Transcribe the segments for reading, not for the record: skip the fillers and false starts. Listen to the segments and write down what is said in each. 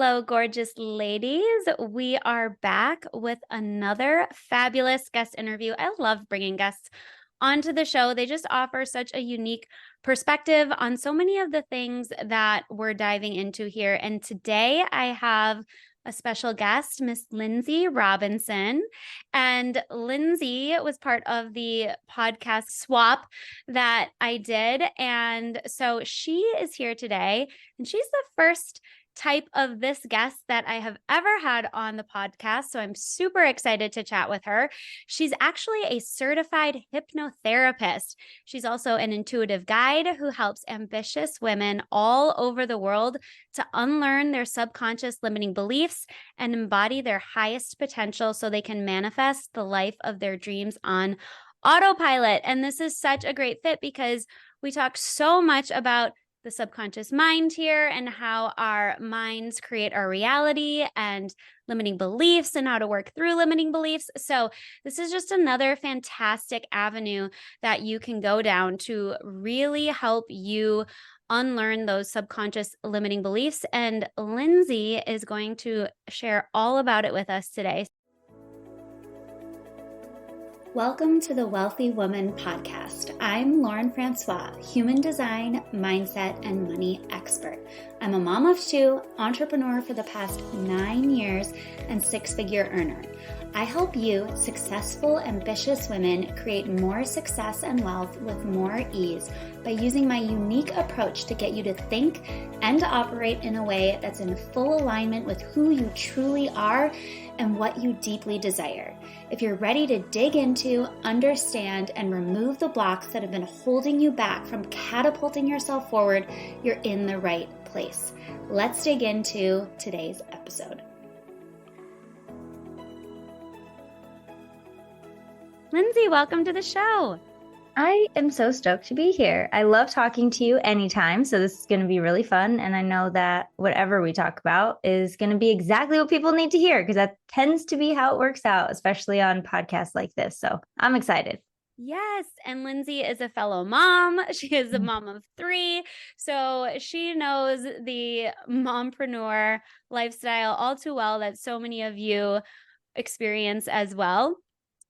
Hello, gorgeous ladies. We are back with another fabulous guest interview. I love bringing guests onto the show. They just offer such a unique perspective on so many of the things that we're diving into here. And today I have a special guest, Miss Lynnsey Robinson. And Lindsay was part of the podcast swap that I did. And so she is here today, and she's the first type of this guest that I have ever had on the podcast. So I'm super excited to chat with her. She's actually a certified hypnotherapist. She's also an intuitive guide who helps ambitious women all over the world to unlearn their subconscious limiting beliefs and embody their highest potential so they can manifest the life of their dreams on autopilot. And this is such a great fit because we talk so much about the subconscious mind here and how our minds create our reality and limiting beliefs and how to work through limiting beliefs. So this is just another fantastic avenue that you can go down to really help you unlearn those subconscious limiting beliefs. And Lindsay is going to share all about it with us today. Welcome to the Wealthy Woman Podcast. I'm Lauren Francois, human design, mindset, and money expert. I'm a mom of two, entrepreneur for the past 9 years, and six-figure earner. I help you, successful, ambitious women, create more success and wealth with more ease by using my unique approach to get you to think and to operate in a way that's in full alignment with who you truly are and what you deeply desire. If you're ready to dig into, understand, and remove the blocks that have been holding you back from catapulting yourself forward, you're in the right place. Let's dig into today's episode. Lindsay, welcome to the show. I am so stoked to be here. I love talking to you anytime, so this is going to be really fun. And I know that whatever we talk about is going to be exactly what people need to hear, because that tends to be how it works out, especially on podcasts like this. So I'm excited. Yes. And Lindsay is a fellow mom. She is a mom of 3. So she knows the mompreneur lifestyle all too well that so many of you experience as well.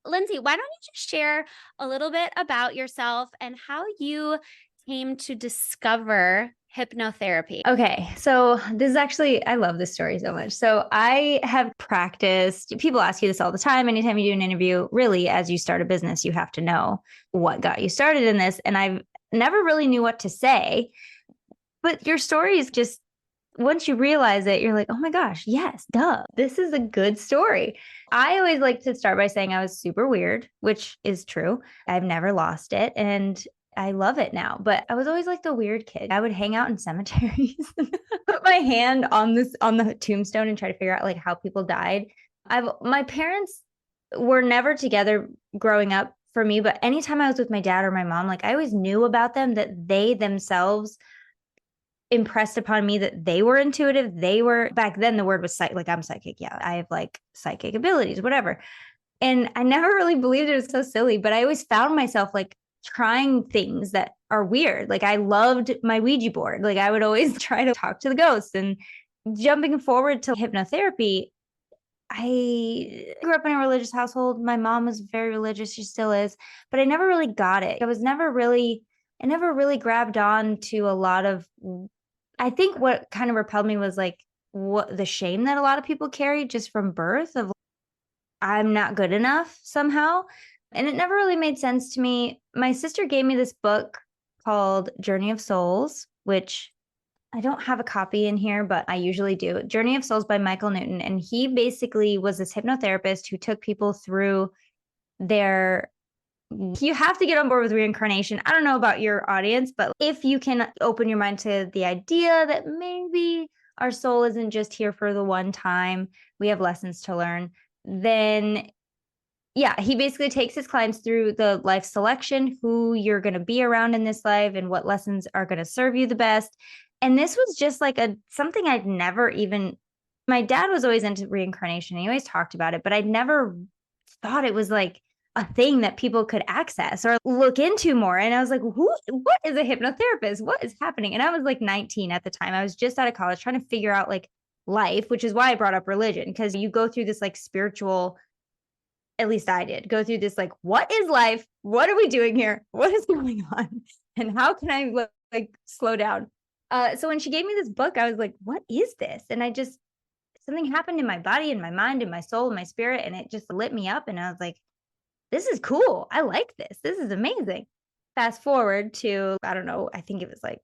Lindsay, why don't you just share a little bit about yourself and how you came to discover hypnotherapy? Okay, so this is actually, I love this story so much. So I have practiced, people ask you this all the time. Anytime you do an interview, really, as you start a business, you have to know what got you started in this. And I've never really knew what to say, but your story is just, once you realize it, you're like, oh my gosh, yes, duh. This is a good story. I always like to start by saying I was super weird, which is true. I've never lost it and I love it now. But I was always like the weird kid. I would hang out in cemeteries, put my hand on the tombstone and try to figure out like how people died. My parents were never together growing up for me, but anytime I was with my dad or my mom, like I always knew about them, that they themselves impressed upon me that they were intuitive. They were, back then the word was like, I'm psychic. Yeah, I have like psychic abilities, whatever. And I never really believed it. Was so silly, but I always found myself like trying things that are weird. Like I loved my Ouija board. Like I would always try to talk to the ghosts. And jumping forward to hypnotherapy, I grew up in a religious household. My mom was very religious. She still is, but I never really got it. I never really grabbed on to a lot of, I think what kind of repelled me was like what the shame that a lot of people carry just from birth of I'm not good enough somehow. And it never really made sense to me. My sister gave me this book called Journey of Souls, which I don't have a copy in here, but I usually do. Journey of Souls by Michael Newton. And he basically was this hypnotherapist who took people through you have to get on board with reincarnation. I don't know about your audience, but if you can open your mind to the idea that maybe our soul isn't just here for the one time, we have lessons to learn, then yeah, he basically takes his clients through the life selection, who you're going to be around in this life and what lessons are going to serve you the best. And this was just like something I'd never even, my dad was always into reincarnation. He always talked about it, but I'd never thought it was like a thing that people could access or look into more. And I was like, what is a hypnotherapist? What is happening? And I was like 19 at the time. I was just out of college trying to figure out like life, which is why I brought up religion, because you go through this like spiritual, at least I did go through this, like, what is life? What are we doing here? What is going on? And how can I like slow down? So when she gave me this book, I was like, what is this? And something happened in my body and my mind and my soul and my spirit, and it just lit me up. And I was like, this is cool. I like this. This is amazing. Fast forward to, I don't know, I think it was like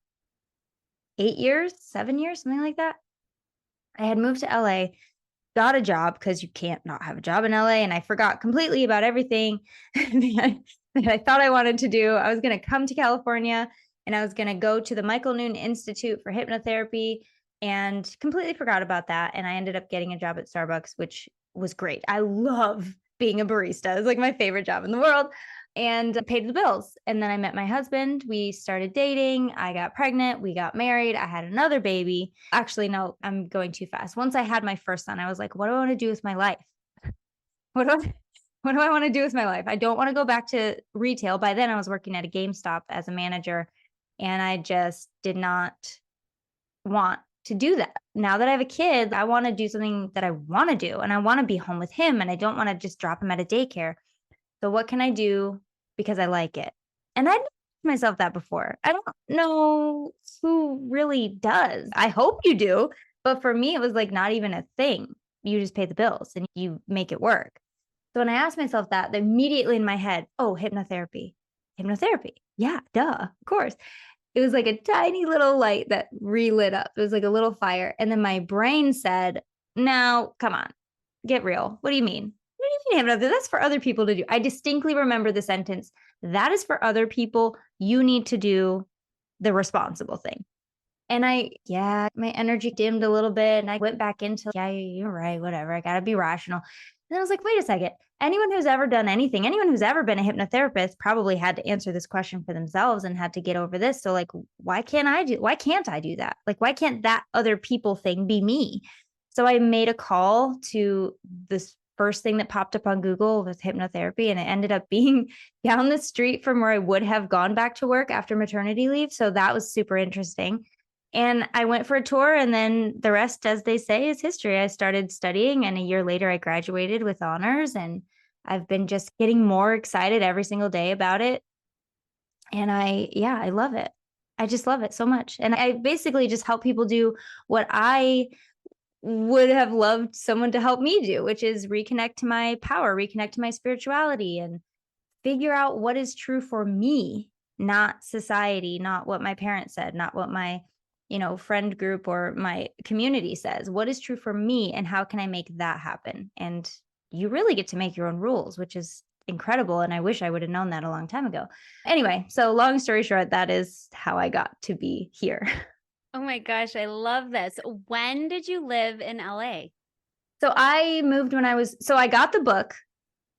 8 years, 7 years, something like that. I had moved to LA, got a job because you can't not have a job in LA. And I forgot completely about everything that I thought I wanted to do. I was going to come to California and I was going to go to the Michael Noon Institute for Hypnotherapy and completely forgot about that. And I ended up getting a job at Starbucks, which was great. I love being a barista. It's like my favorite job in the world, and paid the bills. And then I met my husband. We started dating. I got pregnant. We got married. I had another baby. Actually, no, I'm going too fast. Once I had my first son, I was like, what do I want to do with my life? What do I, what do I want to do with my life? I don't want to go back to retail. By then I was working at a GameStop as a manager, and I just did not want to do that. Now that I have a kid, I want to do something that I want to do, and I want to be home with him, and I don't want to just drop him at a daycare. So what can I do because I like it? And I asked myself that before. I don't know who really does. I hope you do. But for me, it was like not even a thing. You just pay the bills and you make it work. So when I asked myself that, immediately in my head, oh, hypnotherapy. Hypnotherapy. Yeah, duh, of course. It was like a tiny little light that relit up. It was like a little fire. And then my brain said, now, come on, get real. What do you mean? What do you mean? That's for other people to do. I distinctly remember the sentence, that is for other people. You need to do the responsible thing. And my energy dimmed a little bit. And I went back into, yeah, you're right, whatever. I got to be rational. And then I was like, wait a second. Anyone who's ever done anything, anyone who's ever been a hypnotherapist probably had to answer this question for themselves and had to get over this. So like, why can't I do that? Like, why can't that other people thing be me? So I made a call to this first thing that popped up on Google was hypnotherapy. And it ended up being down the street from where I would have gone back to work after maternity leave. So that was super interesting. And I went for a tour, and then the rest, as they say, is history. I started studying, and a year later I graduated with honors, and I've been just getting more excited every single day about it. And I love it. I just love it so much. And I basically just help people do what I would have loved someone to help me do, which is reconnect to my power, reconnect to my spirituality, and figure out what is true for me, not society, not what my parents said, not what my friend group or my community says. What is true for me, and how can I make that happen? And you really get to make your own rules, which is incredible. And I wish I would have known that a long time ago. Anyway, so long story short, that is how I got to be here. Oh my gosh, I love this. When did you live in LA? So I moved I got the book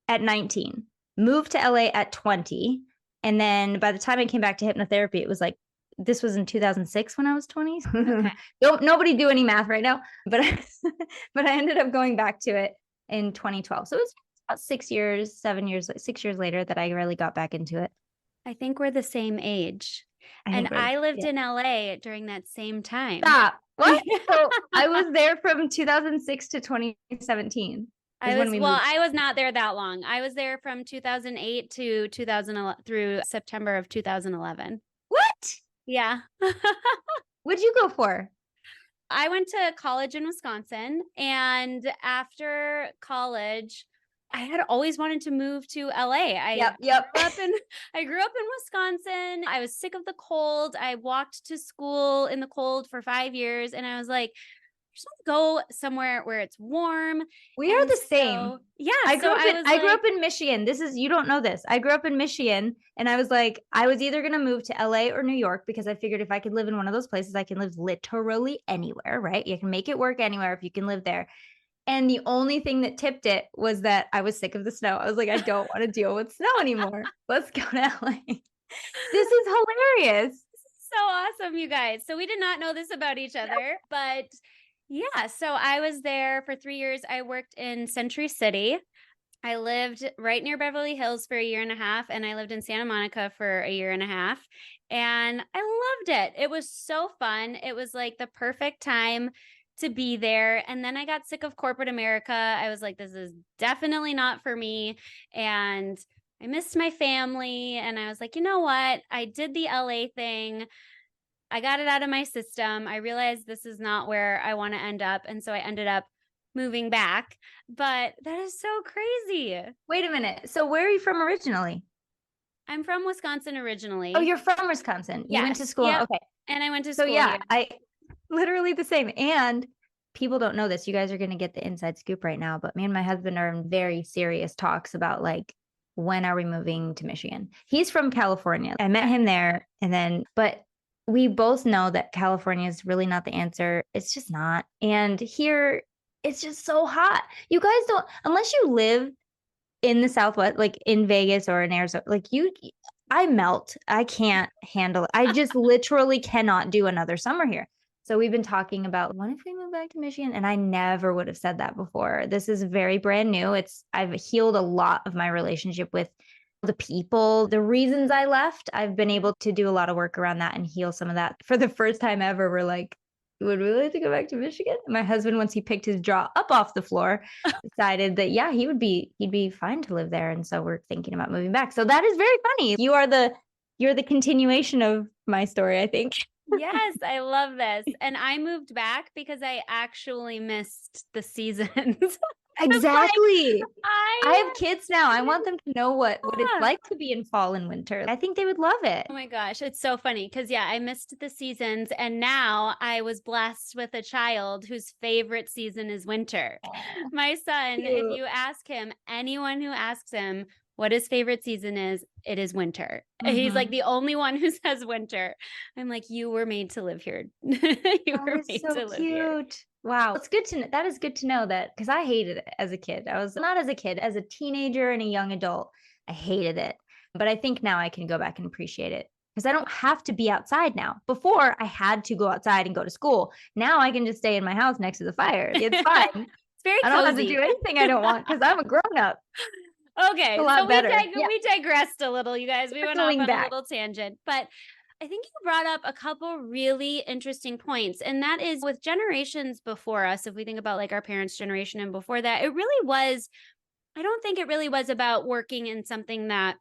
at 19, moved to LA at 20. And then by the time I came back to hypnotherapy, it was like, this was in 2006 when I was 20. Okay. Nobody do any math right now, but but I ended up going back to it in 2012. So it was about 6 years later that I really got back into it. I think we're the same age. And I lived in LA during that same time. Stop. What? So I was there from 2006 to 2017. I was not there that long. I was there from 2008 to 2011 through September of 2011. What? Yeah. What'd you go for? I went to college in Wisconsin, and after college, I had always wanted to move to LA. Yep. I grew up in Wisconsin. I was sick of the cold. I walked to school in the cold for 5 years, and I was like, I just want to go somewhere where it's warm. We are the same. Yeah. I grew up in Michigan. You don't know this. I grew up in Michigan, and I was like, I was either going to move to LA or New York, because I figured if I could live in one of those places, I can live literally anywhere, right? You can make it work anywhere if you can live there. And the only thing that tipped it was that I was sick of the snow. I was like, I don't want to deal with snow anymore. Let's go to LA. This is hilarious. So awesome, you guys. So we did not know this about each other, but yeah. So I was there for 3 years. I worked in Century City. I lived right near Beverly Hills for a year and a half, and I lived in Santa Monica for a year and a half. And I loved it. It was so fun. It was like the perfect time to be there. And then I got sick of corporate America. I was like, this is definitely not for me. And I missed my family. And I was like, you know what? I did the LA thing. I got it out of my system. I realized this is not where I want to end up. And so I ended up moving back. But that is so crazy. Wait a minute. So where are you from originally? I'm from Wisconsin originally. Oh, you're from Wisconsin. You went to school. Yep. Okay. And I went to So school yeah, here. I literally the same. And people don't know this. You guys are going to get the inside scoop right now, but me and my husband are in very serious talks about like, when are we moving to Michigan? He's from California. I met him there but we both know that California is really not the answer. It's just not. And here it's just so hot. You guys don't, unless you live in the Southwest, like in Vegas or in Arizona, I melt. I can't handle it. I just literally cannot do another summer here. So we've been talking about, what if we move back to Michigan? And I never would have said that before. This is very brand new. I've healed a lot of my relationship with the people, the reasons I left. I've been able to do a lot of work around that and heal some of that. For the first time ever, we're like, would we like to go back to Michigan? My husband, once he picked his jaw up off the floor, decided that, yeah, he'd be fine to live there. And so we're thinking about moving back. So that is very funny. You're the continuation of my story, I think. Yes, I love this. And I moved back because I actually missed the seasons. Exactly. I I have kids now. I want them to know what it's like to be in fall and winter. I think they would love it. Oh my gosh, it's so funny because I missed the seasons and now I was blessed with a child whose favorite season is winter. My son, if you ask him, anyone who asks him what his favorite season is, it is winter. He's like the only one who says winter. I'm like, you were made to live here. You were made to live here. Wow. It's good to know. That is good to know that, because I hated it as a kid. I was not as a kid, as a teenager and a young adult. I hated it. But I think now I can go back and appreciate it because I don't have to be outside now. Before I had to go outside and go to school. Now I can just stay in my house next to the fire. It's fine. It's very cozy. I don't have to do anything I don't want because I'm a grown up. Okay, so we digressed a little, you guys. We went off on a little tangent, but I think you brought up a couple really interesting points, and that is with generations before us. If we think about like our parents' generation and before that, I don't think it really was about working in something that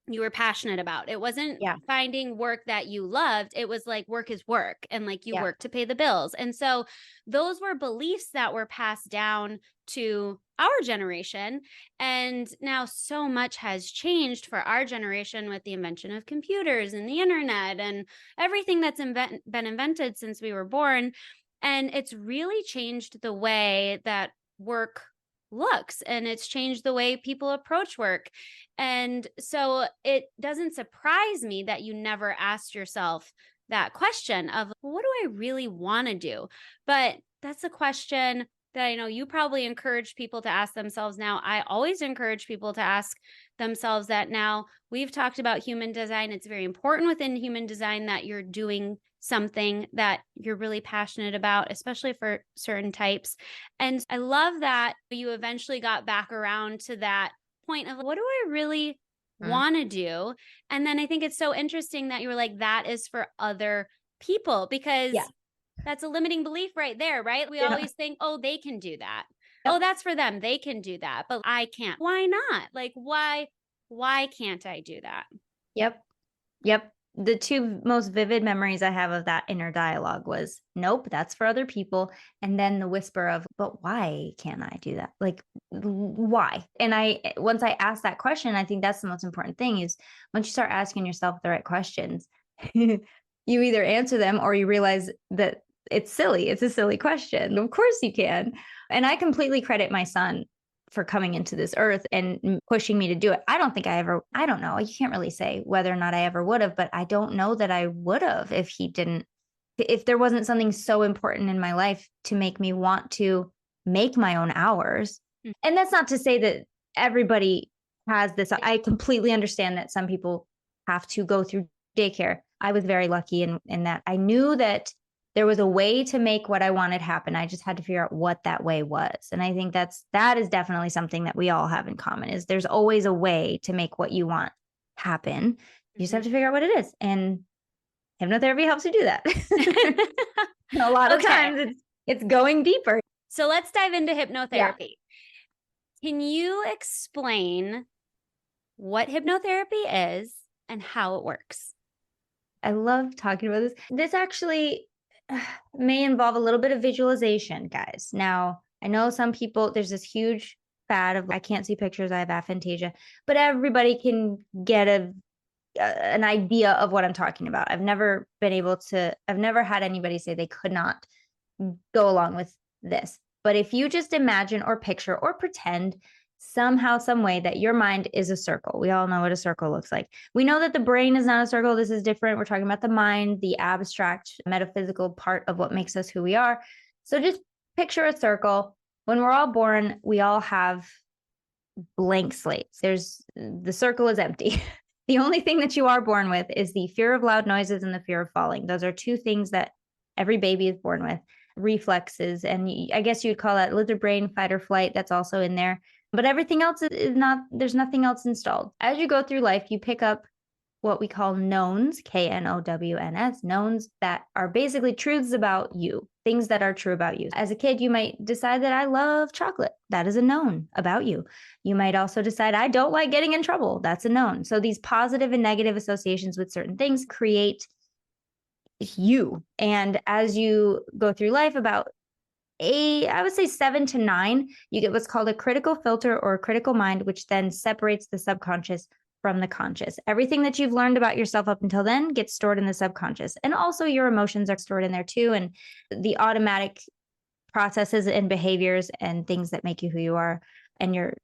you were passionate about. It wasn't finding work that you loved. It was like work is work and like you work to pay the bills. And so those were beliefs that were passed down to our generation. And now so much has changed for our generation with the invention of computers and the internet and everything that's been invented since we were born. And it's really changed the way that work looks, and it's changed the way people approach work. And so it doesn't surprise me that you never asked yourself that question of, well, what do I really want to do? But that's a question that I know you probably encourage people to ask themselves now. I always encourage people to ask themselves that now. We've talked about human design. It's very important within human design that you're doing something that you're really passionate about, especially for certain types. And I love that you eventually got back around to that point of, what do I really want to do? And then I think it's so interesting that you were like, that is for other people, because that's a limiting belief right there, right? We always think, oh, they can do that. Oh, that's for them. They can do that, but I can't. Why not? Like, why can't I do that? Yep. The two most vivid memories I have of that inner dialogue was, nope, that's for other people. And then the whisper of, but why can't I do that? Like, why? And once I asked that question, I think that's the most important thing is once you start asking yourself the right questions, you either answer them or you realize that it's silly. It's a silly question. Of course you can. And I completely credit my son for coming into this earth and pushing me to do it. I don't know. You can't really say whether or not I ever would have, but I don't know that I would have if there wasn't something so important in my life to make me want to make my own hours. And that's not to say that everybody has this. I completely understand that some people have to go through daycare. I was very lucky in that I knew that there was a way to make what I wanted happen. I just had to figure out what that way was. And I think that is definitely something that we all have in common is there's always a way to make what you want happen. You just have to figure out what it is. And hypnotherapy helps you do that. A lot of times It's going deeper. So let's dive into hypnotherapy. Yeah. Can you explain what hypnotherapy is and how it works? I love talking about this. This actually may involve a little bit of visualization, guys. Now, I know some people, there's this huge fad of I can't see pictures, I have aphantasia, but everybody can get an idea of what I'm talking about. I've never had anybody say they could not go along with this. But if you just imagine or picture or pretend somehow, some way that your mind is a circle. We all know what a circle looks like. We know that the brain is not a circle. This is different. We're talking about the mind, the abstract, metaphysical part of what makes us who we are. So just picture a circle. When we're all born, we all have blank slates. The circle is empty. The only thing that you are born with is the fear of loud noises and the fear of falling. Those are two things that every baby is born with. Reflexes, and I guess you'd call that lizard brain, fight or flight. That's also in there. But everything else is not, there's nothing else installed. As you go through life, you pick up what we call knowns, KNOWNS, knowns that are basically truths about you, things that are true about you. As a kid, you might decide that I love chocolate. That is a known about you. You might also decide I don't like getting in trouble. That's a known. So these positive and negative associations with certain things create you. And as you go through life, I would say 7 to 9, you get what's called a critical filter or a critical mind, which then separates the subconscious from the conscious. Everything that you've learned about yourself up until then gets stored in the subconscious. And also your emotions are stored in there too. And the automatic processes and behaviors and things that make you who you are. And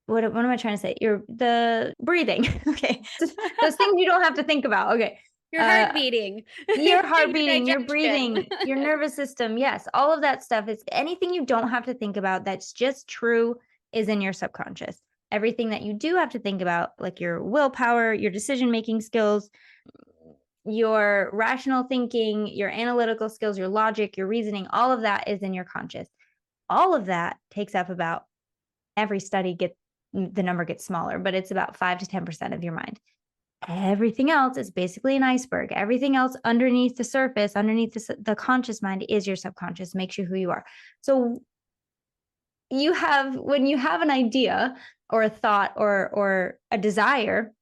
what am I trying to say? The breathing. Okay. Those things you don't have to think about. Okay. Your heart beating. Your heart beating, your breathing, your nervous system. Yes, all of that stuff is anything you don't have to think about that's just true is in your subconscious. Everything that you do have to think about, like your willpower, your decision-making skills, your rational thinking, your analytical skills, your logic, your reasoning, all of that is in your conscious. All of that takes up about, every study the number gets smaller, but it's about 5 to 10% of your mind. Everything else is basically an iceberg. Everything else underneath the surface, underneath the conscious mind is your subconscious, makes you who you are. So when you have an idea or a thought or a desire,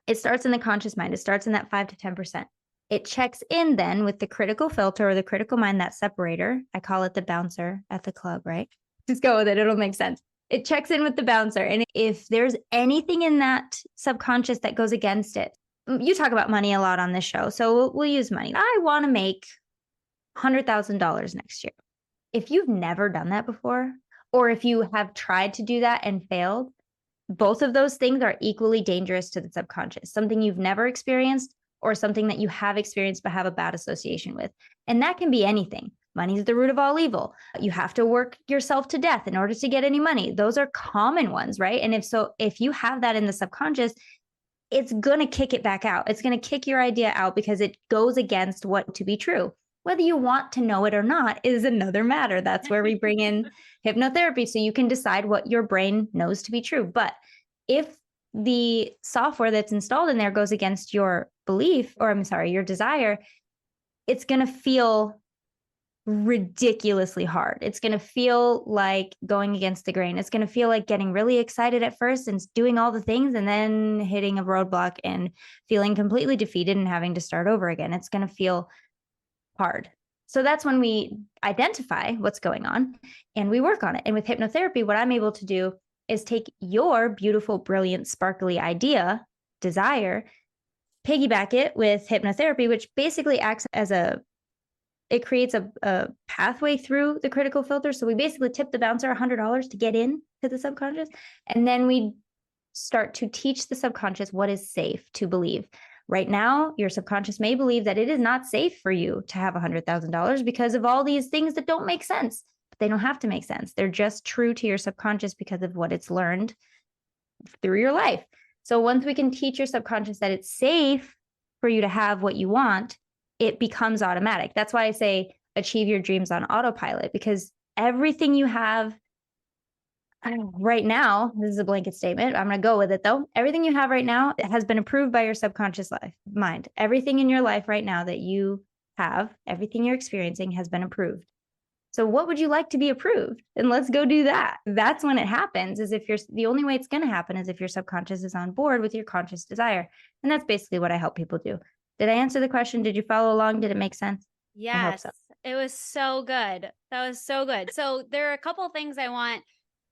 it starts in the conscious mind. It starts in that 5 to 10%. It checks in then with the critical filter or the critical mind, that separator. I call it the bouncer at the club, right? Just go with it. It'll make sense. It checks in with the bouncer. And if there's anything in that subconscious that goes against it, you talk about money a lot on this show. So we'll use money. I want to make $100,000 next year. If you've never done that before, or if you have tried to do that and failed, both of those things are equally dangerous to the subconscious. Something you've never experienced or something that you have experienced but have a bad association with. And that can be anything. Money is the root of all evil. You have to work yourself to death in order to get any money. Those are common ones, right? And if you have that in the subconscious, it's going to kick it back out. It's going to kick your idea out because it goes against what to be true. Whether you want to know it or not is another matter. That's where we bring in hypnotherapy. So you can decide what your brain knows to be true. But if the software that's installed in there goes against your belief, or your desire, it's going to feel ridiculously hard. It's going to feel like going against the grain. It's going to feel like getting really excited at first and doing all the things and then hitting a roadblock and feeling completely defeated and having to start over again. It's going to feel hard. So that's when we identify what's going on and we work on it. And with hypnotherapy, what I'm able to do is take your beautiful, brilliant, sparkly idea, desire, piggyback it with hypnotherapy, which basically acts as it creates a pathway through the critical filter. So we basically tip the bouncer $100 to get in to the subconscious. And then we start to teach the subconscious what is safe to believe. Right now, your subconscious may believe that it is not safe for you to have $100,000 because of all these things that don't make sense. But they don't have to make sense. They're just true to your subconscious because of what it's learned through your life. So once we can teach your subconscious that it's safe for you to have what you want, it becomes automatic. That's why I say achieve your dreams on autopilot, because everything you have right now, this is a blanket statement, I'm going to go with it though. Everything you have right now has been approved by your subconscious mind. Everything in your life right now that you have, everything you're experiencing has been approved. So what would you like to be approved? And let's go do that. That's when it happens, is if the only way it's going to happen is if your subconscious is on board with your conscious desire. And that's basically what I help people do. Did I answer the question? Did you follow along? Did it make sense? I hope Yes, so. it was so good. That was so good. So there are a couple things I want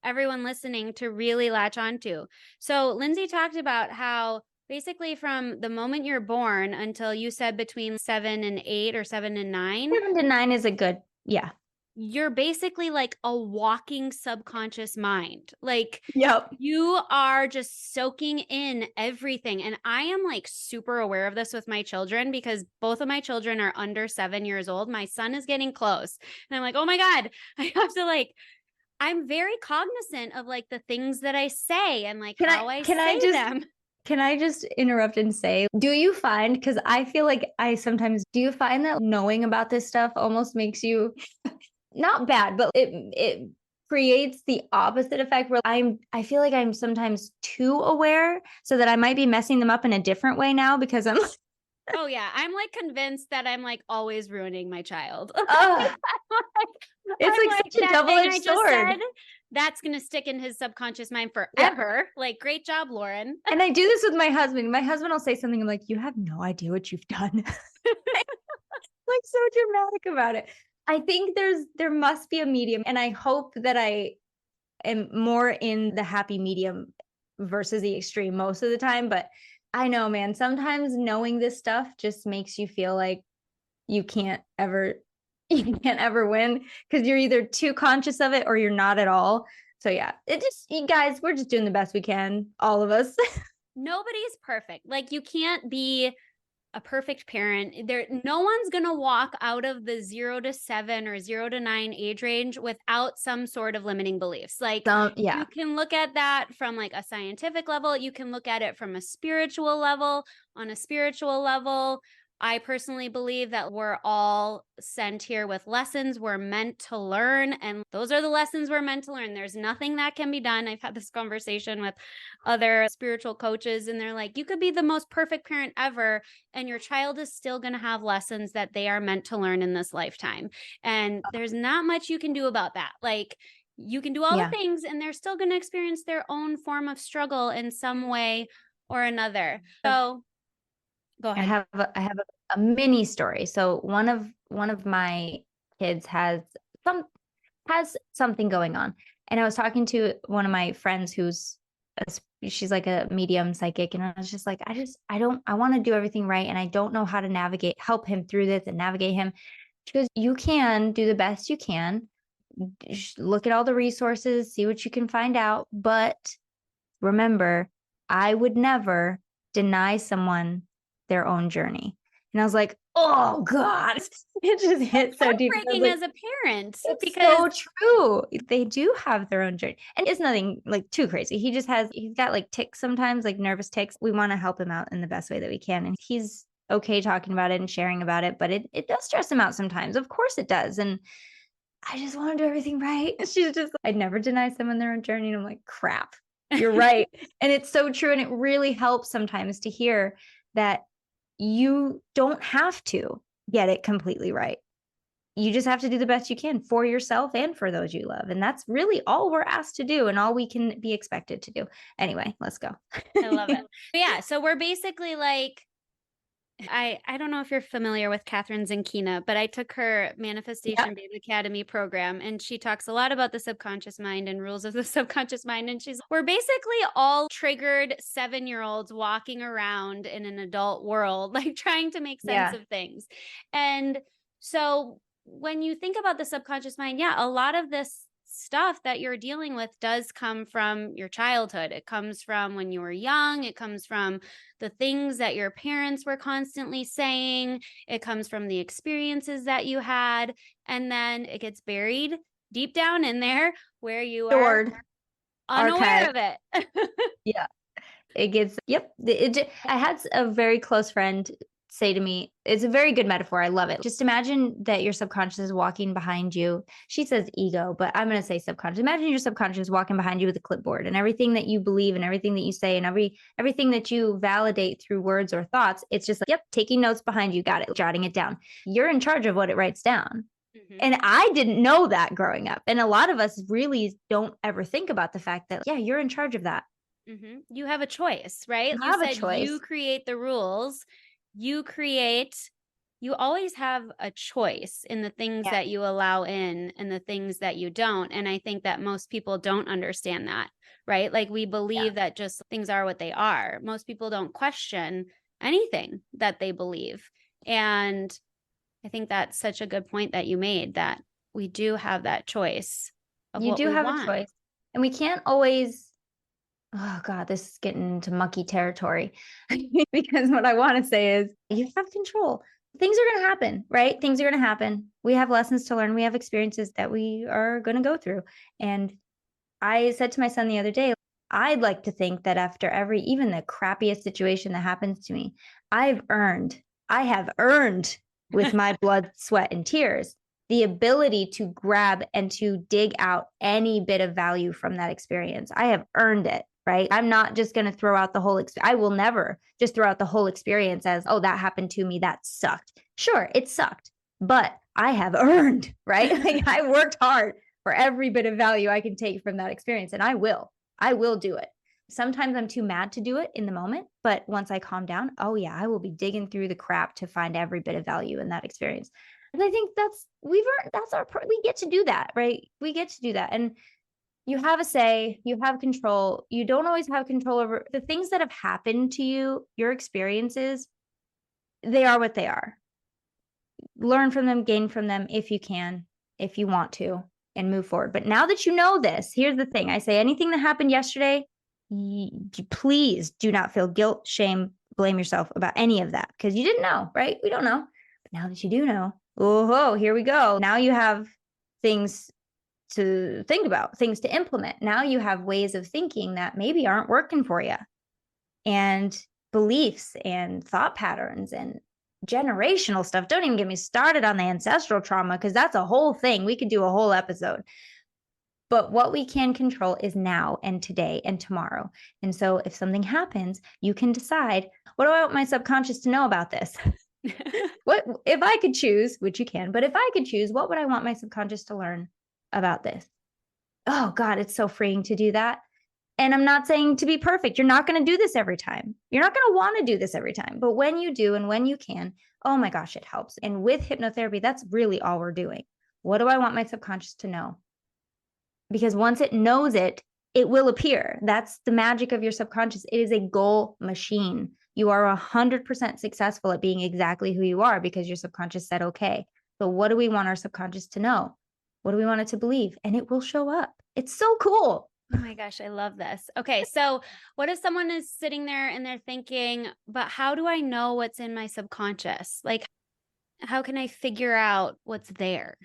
everyone listening to really latch onto. So Lindsay talked about how basically from the moment you're born until you said between 7 and 8 or 7 and 9, 7 to 9 is a good, yeah. you're basically like a walking subconscious mind. Like Yep. you are just soaking in everything. And I am like super aware of this with my children because both of my children are under 7 years old. My son is getting close. And I'm like, oh my God, I have to like, I'm very cognizant of like the things that I say and like how I say them. Can I just interrupt and say, do you find, because I feel like do you find that knowing about this stuff almost makes you not bad, but it creates the opposite effect where I feel like I'm sometimes too aware so that I might be messing them up in a different way now because I'm like, Oh yeah, I'm like convinced that I'm like always ruining my child. oh, it's I'm like such a that thing double-edged I just sword. said, that's going to stick in his subconscious mind Yeah. forever. Like, great job, Lauren. And I do this with my husband. My husband will say something, I'm like, you have no idea what you've done. Like so dramatic about it. I think there must be a medium, and I hope that I am more in the happy medium versus the extreme most of the time. But I know, man, sometimes knowing this stuff just makes you feel like you can't ever you can't ever win because you're either too conscious of it or you're not at all. So yeah, you guys, we're just doing the best we can, all of us. Nobody's perfect. Like, you can't be a perfect parent. No one's going to walk out of the 0 to 7 or 0 to 9 age range without some sort of limiting beliefs. Like, Yeah. you can look at that from like a scientific level. You can look at it from a spiritual level. On a spiritual level, I personally believe that we're all sent here with lessons we're meant to learn. And those are the lessons we're meant to learn. There's nothing that can be done. I've had this conversation with other spiritual coaches, and they're like, you could be the most perfect parent ever, and your child is still going to have lessons that they are meant to learn in this lifetime. And there's not much you can do about that. Like, you can do all the things, and they're still going to experience their own form of struggle in some way or another. So go ahead. I have a mini story. So one of my kids has something going on, and I was talking to one of my friends she's like a medium psychic, and I was just like, I want to do everything right, and I don't know how to help him through this and navigate him. She goes, you can do the best you can. Look at all the resources, see what you can find out, but remember, I would never deny someone their own journey. And I was like, oh God, it just hit so deep. Heartbreaking as a parent, because so true. They do have their own journey. And it's nothing like too crazy. He's got like tics sometimes, like nervous tics. We want to help him out in the best way that we can. And he's okay talking about it and sharing about it, but it does stress him out sometimes. Of course it does. And I just want to do everything right. She's just, I'd never deny someone their own journey. And I'm like, crap, you're right. And it's so true. And it really helps sometimes to hear that you don't have to get it completely right. You just have to do the best you can for yourself and for those you love. And that's really all we're asked to do and all we can be expected to do. Anyway, let's go. I love it. Yeah. So we're basically like, I don't know if you're familiar with Catherine Zankina, but I took her Manifestation Babe Academy program, and she talks a lot about the subconscious mind and rules of the subconscious mind. And we're basically all triggered 7-year-olds walking around in an adult world, like trying to make sense of things. And so when you think about the subconscious mind, a lot of this stuff that you're dealing with does come from your childhood. It comes from when you were young. It comes from the things that your parents were constantly saying. It comes from the experiences that you had. And then it gets buried deep down in there where you are unaware of it. Yeah. It gets, I had a very close friend say to me, it's a very good metaphor. I love it. Just imagine that your subconscious is walking behind you. She says ego, but I'm going to say subconscious. Imagine your subconscious walking behind you with a clipboard, and everything that you believe and everything that you say and everything that you validate through words or thoughts. It's just like, taking notes behind you. Got it. Jotting it down. You're in charge of what it writes down. Mhm. And I didn't know that growing up. And a lot of us really don't ever think about the fact that, yeah, you're in charge of that. You have a choice, right? You You have a said you choice. create the rules. You create you always have a choice in the things Yeah. that you allow in and the things that you don't, and I think that most people don't understand that, right? Like, we Yeah. believe that just things are what they are. Most people don't question anything that they believe, and I think that's such a good point that you made, that we do have that choice of You what do we have a want. choice. And we can't always, oh God, this is getting into mucky territory. Because what I want to say is you have control. Things are going to happen, right? Things are going to happen. We have lessons to learn. We have experiences that we are going to go through. And I said to my son the other day, I'd like to think that after even the crappiest situation that happens to me, I have earned with my blood, sweat, and tears the ability to grab and to dig out any bit of value from that experience. I have earned it, right? I'm not just going to throw out the whole I will never just throw out the whole experience as, oh, that happened to me. That sucked. Sure, it sucked, but I have earned, right? Like I worked hard for every bit of value I can take from that experience. And I will do it. Sometimes I'm too mad to do it in the moment, but once I calm down, oh yeah, I will be digging through the crap to find every bit of value in that experience. And I think we've earned, we get to do that, right? We get to do that. And you have a say, you have control. You don't always have control over the things that have happened to you, your experiences. They are what they are. Learn from them, gain from them if you can, if you want to, and move forward. But now that you know this, here's the thing. I say anything that happened yesterday, please do not feel guilt, shame, blame yourself about any of that because you didn't know, right? We don't know. But now that you do know, oh, here we go. Now you have things to think about, things to implement. Now you have ways of thinking that maybe aren't working for you, and beliefs and thought patterns and generational stuff. Don't even get me started on the ancestral trauma because that's a whole thing. We could do a whole episode. But what we can control is now and today and tomorrow. And so if something happens, you can decide, what do I want my subconscious to know about this? What if I could choose, which you can, but if I could choose, what would I want my subconscious to learn about this? Oh God, it's so freeing to do that. And I'm not saying to be perfect. You're not going to do this every time. You're not going to want to do this every time. But when you do and when you can, oh my gosh, it helps. And with hypnotherapy, that's really all we're doing. What do I want my subconscious to know? Because once it knows it, it will appear. That's the magic of your subconscious. It is a goal machine. You are 100% successful at being exactly who you are because your subconscious said, okay. So what do we want our subconscious to know? What do we want it to believe? And it will show up. It's so cool. Oh my gosh, I love this. Okay, so what if someone is sitting there and they're thinking, but how do I know what's in my subconscious? Like, how can I figure out what's there?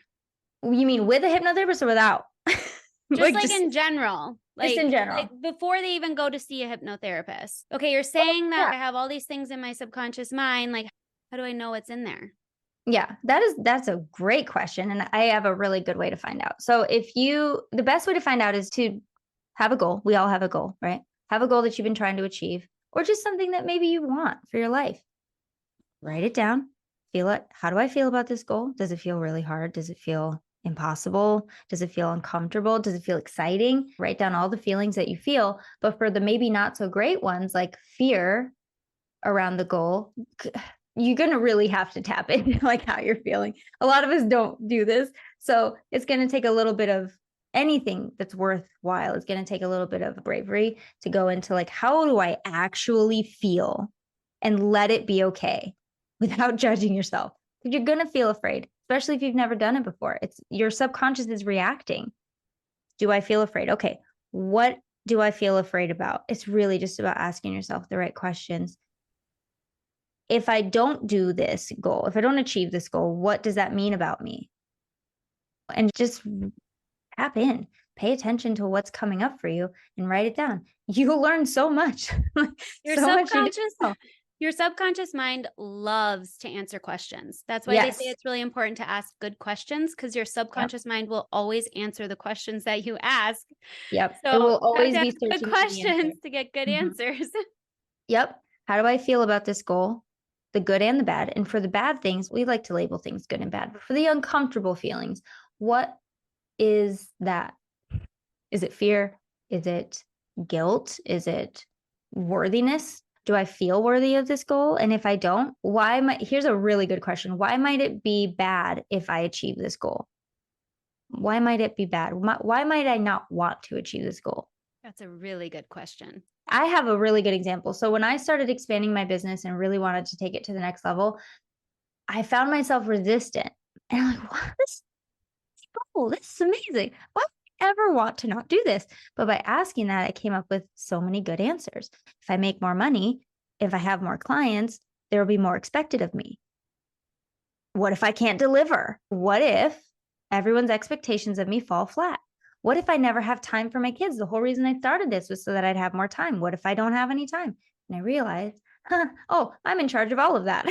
You mean with a hypnotherapist or without? Just like in general, just in general. like before they even go to see a hypnotherapist. Okay, you're saying that I have all these things in my subconscious mind. Like, how do I know what's in there? Yeah, that's a great question. And I have a really good way to find out. So the best way to find out is to have a goal. We all have a goal, right? Have a goal that you've been trying to achieve, or just something that maybe you want for your life. Write it down, feel it. How do I feel about this goal? Does it feel really hard? Does it feel impossible? Does it feel uncomfortable? Does it feel exciting? Write down all the feelings that you feel. But for the maybe not so great ones, like fear around the goal, you're going to really have to tap into like how you're feeling. A lot of us don't do this. So it's going to take a little bit of anything that's worthwhile. It's going to take a little bit of bravery to go into like, how do I actually feel, and let it be okay without judging yourself. Because you're going to feel afraid, especially if you've never done it before. It's your subconscious is reacting. Do I feel afraid? Okay. What do I feel afraid about? It's really just about asking yourself the right questions. If I don't do this goal, if I don't achieve this goal, what does that mean about me? And just tap in, pay attention to what's coming up for you and write it down. You'll learn so much. Your so subconscious, much your subconscious mind loves to answer questions. That's why they say it's really important to ask good questions, because your subconscious mind will always answer the questions that you ask. Yep. So It will always always be good searching for the answer. questions to get good answers. Yep. How do I feel about this goal? the good and the bad. And for the bad things, we like to label things good and bad. But for the uncomfortable feelings, what is that? Is it fear? Is it guilt? Is it worthiness? Do I feel worthy of this goal? And if I don't, here's a really good question. Why might it be bad if I achieve this goal? Why might it be bad? Why might I not want to achieve this goal? That's a really good question. I have a really good example. So when I started expanding my business and really wanted to take it to the next level, I found myself resistant. And I'm like, what? This is cool. This is amazing. Why would I ever want to not do this? But by asking that, I came up with so many good answers. If I make more money, if I have more clients, there will be more expected of me. What if I can't deliver? What if everyone's expectations of me fall flat? What if I never have time for my kids? The whole reason I started this was so that I'd have more time. What if I don't have any time? And I realized, oh, I'm in charge of all of that.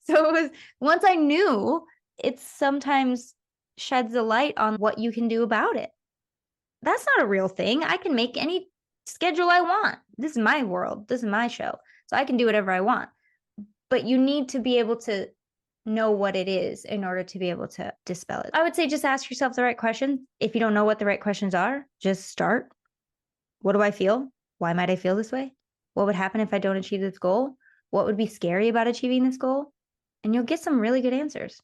So it was, once I knew, it sometimes sheds a light on what you can do about it. That's not a real thing. I can make any schedule I want. This is my world. This is my show. So I can do whatever I want. But you need to be able to know what it is in order to be able to dispel it. I would say just ask yourself the right questions. If you don't know what the right questions are, just start. What do I feel? Why might I feel this way? What would happen if I don't achieve this goal? What would be scary about achieving this goal? And you'll get some really good answers.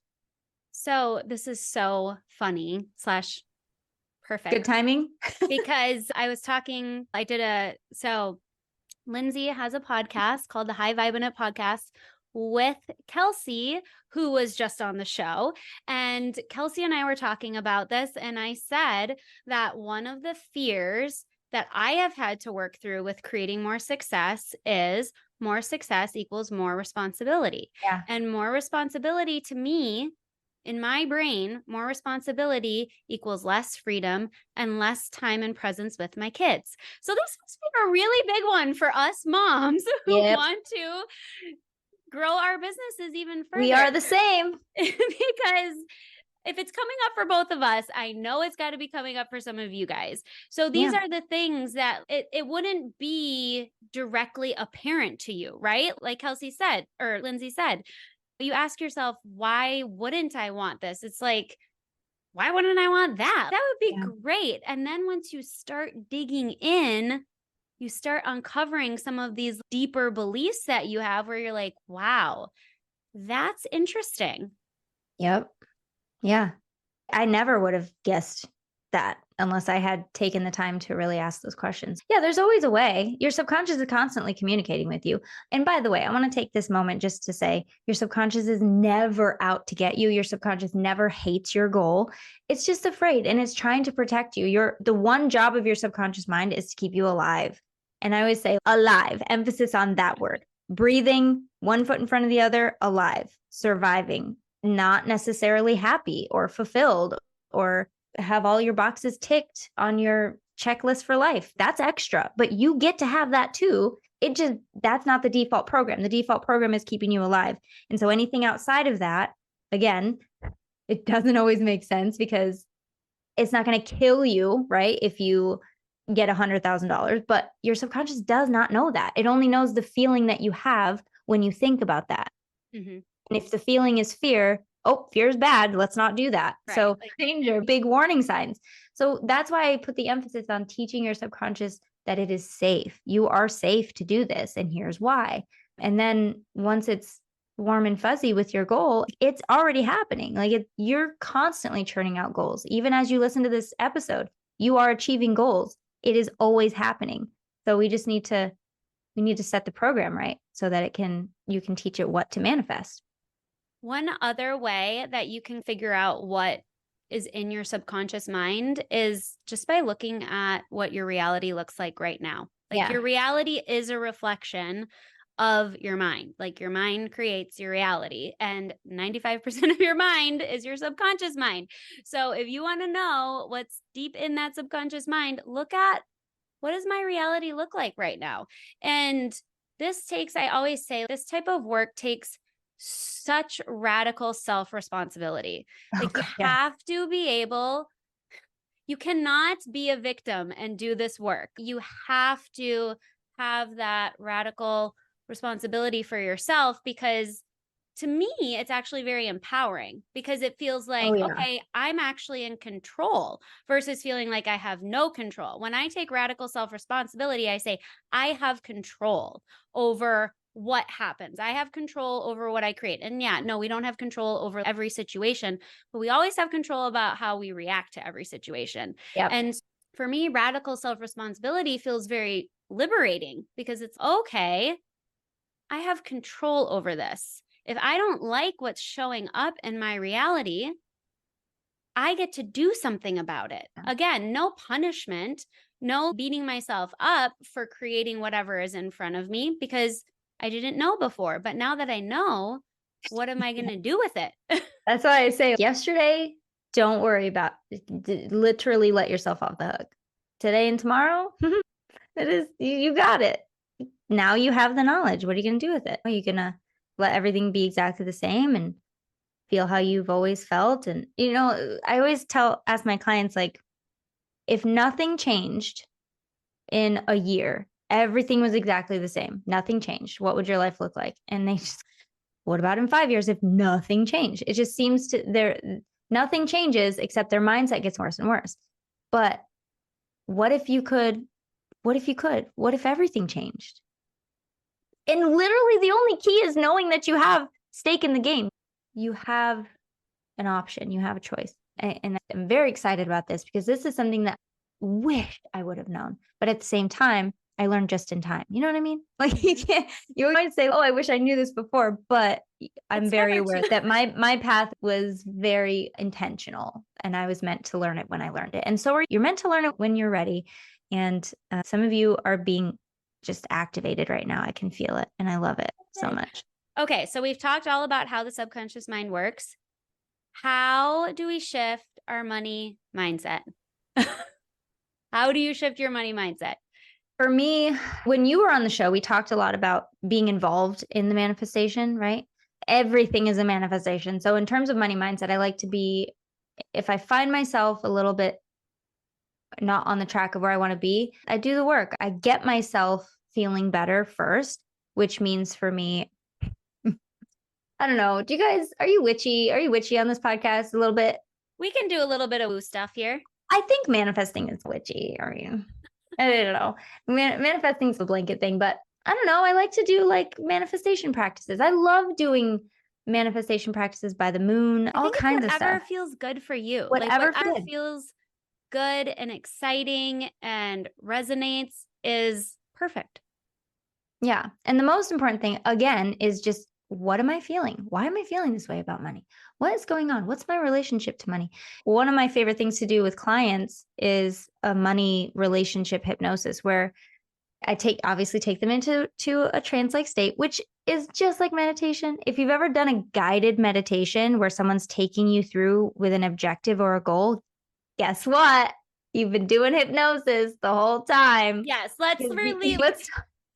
So this is so funny / perfect. Good timing. Because so Lindsay has a podcast called the High Vibe in It Podcast with Kelsey, who was just on the show. And Kelsey and I were talking about this. And I said that one of the fears that I have had to work through with creating more success is more success equals more responsibility. Yeah. And more responsibility to me, in my brain, more responsibility equals less freedom and less time and presence with my kids. So this must be a really big one for us moms who want to grow our businesses even further. We are the same. Because if it's coming up for both of us, I know it's got to be coming up for some of you guys. So these are the things that it wouldn't be directly apparent to you, right? Like Kelsey said, or Lindsay said, you ask yourself, why wouldn't I want this? It's like, why wouldn't I want that? That would be great. And then once you start digging in, you start uncovering some of these deeper beliefs that you have where you're like, wow, that's interesting. Yep. Yeah. I never would have guessed that unless I had taken the time to really ask those questions. Yeah, there's always a way. Your subconscious is constantly communicating with you. And by the way, I want to take this moment just to say your subconscious is never out to get you. Your subconscious never hates your goal. It's just afraid and it's trying to protect you. The one job of your subconscious mind is to keep you alive. And I always say alive, emphasis on that word. Breathing, one foot in front of the other, alive, surviving, not necessarily happy or fulfilled or have all your boxes ticked on your checklist for life. That's extra, but you get to have that too. That's not the default program. The default program is keeping you alive. And so anything outside of that, again, it doesn't always make sense because it's not going to kill you, right? If you get $100,000, but your subconscious does not know that. It only knows the feeling that you have when you think about that. Mm-hmm. And if the feeling is fear, fear is bad. Let's not do that. Right. So danger, big warning signs. So that's why I put the emphasis on teaching your subconscious that it is safe. You are safe to do this. And here's why. And then once it's warm and fuzzy with your goal, it's already happening. You're constantly churning out goals. Even as you listen to this episode, you are achieving goals. It is always happening. So we need to set the program right so that you can teach it what to manifest. One other way that you can figure out what is in your subconscious mind is just by looking at what your reality looks like right now. Your reality is a reflection of your mind. Your mind creates your reality, and 95% of your mind is your subconscious mind. So if you want to know what's deep in that subconscious mind, look at what does my reality look like right now? And I always say this type of work takes such radical self-responsibility. You have to be able, you cannot be a victim and do this work. You have to have that radical responsibility for yourself, because to me, it's actually very empowering because it feels Oh like, yeah. okay, I'm actually in control versus feeling like I have no control. When I take radical self responsibility, I say, I have control over what happens. I have control over what I create. And yeah, no, we don't have control over every situation, but we always have control about how we react to every situation. Yep. And for me, radical self responsibility feels very liberating because it's okay. I have control over this. If I don't like what's showing up in my reality, I get to do something about it. Again, no punishment, no beating myself up for creating whatever is in front of me because I didn't know before. But now that I know, what am I going to do with it? That's why I say yesterday, don't worry about literally let yourself off the hook. Today and tomorrow, it is you got it. Now you have the knowledge. What are you going to do with it? Are you going to let everything be exactly the same and feel how you've always felt? And I always ask my clients, like, if nothing changed in a year, everything was exactly the same, nothing changed, what would your life look like? And they just, what about in 5 years if nothing changed? It just seems nothing changes except their mindset gets worse and worse. But what if everything changed? And literally the only key is knowing that you have stake in the game. You have an option, you have a choice. And I'm very excited about this because this is something that I wish I would have known. But at the same time, I learned just in time. You know what I mean? Like you might say, oh, I wish I knew this before, but I'm very aware that my path was very intentional and I was meant to learn it when I learned it. And so you're meant to learn it when you're ready. And some of you are being just activated right now. I can feel it and I love it so much. Okay, so we've talked all about how the subconscious mind works. How do we shift our money mindset? How do you shift your money mindset? For me, when you were on the show, we talked a lot about being involved in the manifestation, right? Everything is a manifestation. So in terms of money mindset, I like to be, if I find myself a little bit not on the track of where I want to be, I do the work. I get myself feeling better first, which means for me, I don't know. Are you witchy? Are you witchy on this podcast a little bit? We can do a little bit of woo stuff here. I think manifesting is witchy. Are you? I don't know. Manifesting is a blanket thing, but I don't know. I like to do like manifestation practices. I love doing manifestation practices by the moon, all kinds of stuff. Whatever feels good for you. Whatever feels good and exciting and resonates is perfect. Yeah. And the most important thing, again, is just, what am I feeling? Why am I feeling this way about money? What is going on? What's my relationship to money? One of my favorite things to do with clients is a money relationship hypnosis, where I obviously take them into a trance-like state, which is just like meditation. If you've ever done a guided meditation where someone's taking you through with an objective or a goal, guess what? You've been doing hypnosis the whole time. Yes, let's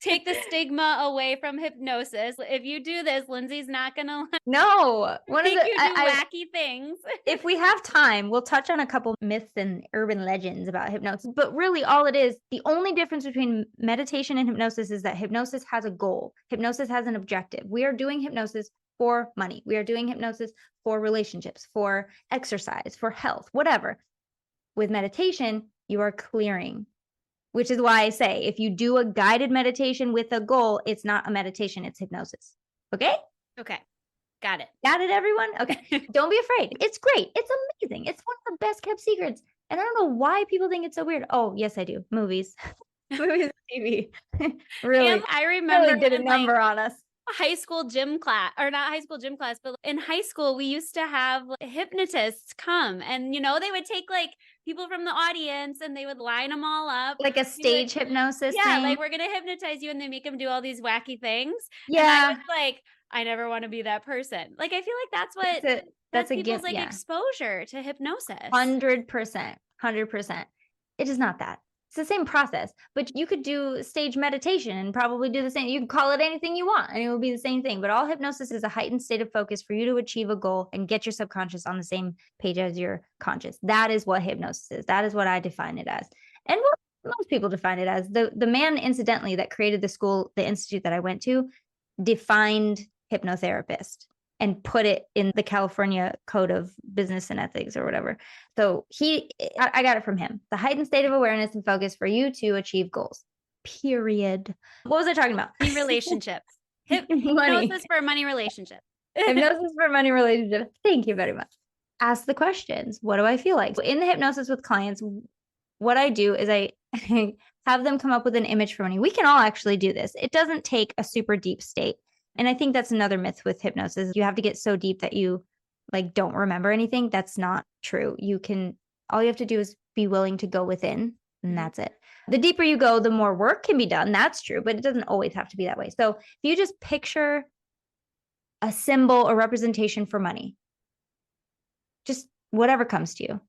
take the stigma away from hypnosis. If you do this, Lindsay's not going to make you do wacky things. If we have time, we'll touch on a couple myths and urban legends about hypnosis. But really, all it is, the only difference between meditation and hypnosis is that hypnosis has a goal. Hypnosis has an objective. We are doing hypnosis for money. We are doing hypnosis for relationships, for exercise, for health, whatever. With meditation, you are clearing. Which is why I say, if you do a guided meditation with a goal, it's not a meditation, it's hypnosis. Okay? Okay. Got it. Got it, everyone? Okay. Don't be afraid. It's great. It's amazing. It's one of the best kept secrets. And I don't know why people think it's so weird. Oh, yes, I do. Movies. Movies and TV. Really. And I remember really did a number on us. High school gym class, or not high school gym class, but in high school, we used to have hypnotists come and, they would take like people from the audience and they would line them all up. Like a stage hypnosis thing? Like, we're going to hypnotize you, and they make them do all these wacky things. Yeah. And I was like, I never want to be that person. Like, I feel like that's people's like exposure to hypnosis. 100%. 100%. It is not that. It's the same process, but you could do stage meditation and probably do the same. You can call it anything you want and it will be the same thing. But all hypnosis is a heightened state of focus for you to achieve a goal and get your subconscious on the same page as your conscious. That is what hypnosis is. That is what I define it as. And most people define it as. The man, incidentally, that created the school, the institute that I went to, defined hypnotherapist and put it in the California Code of Business and Ethics or whatever. So I got it from him. The heightened state of awareness and focus for you to achieve goals. Period. What was I talking about? Money relationship. Money. Hypnosis for money relationship. Hypnosis for money relationship. Thank you very much. Ask the questions. What do I feel like? In the hypnosis with clients, what I do is I have them come up with an image for money. We can all actually do this. It doesn't take a super deep state. And I think that's another myth with hypnosis. You have to get so deep that you like don't remember anything. That's not true. All you have to do is be willing to go within, and that's it. The deeper you go, the more work can be done. That's true, but it doesn't always have to be that way. So if you just picture a symbol or representation for money, just whatever comes to you,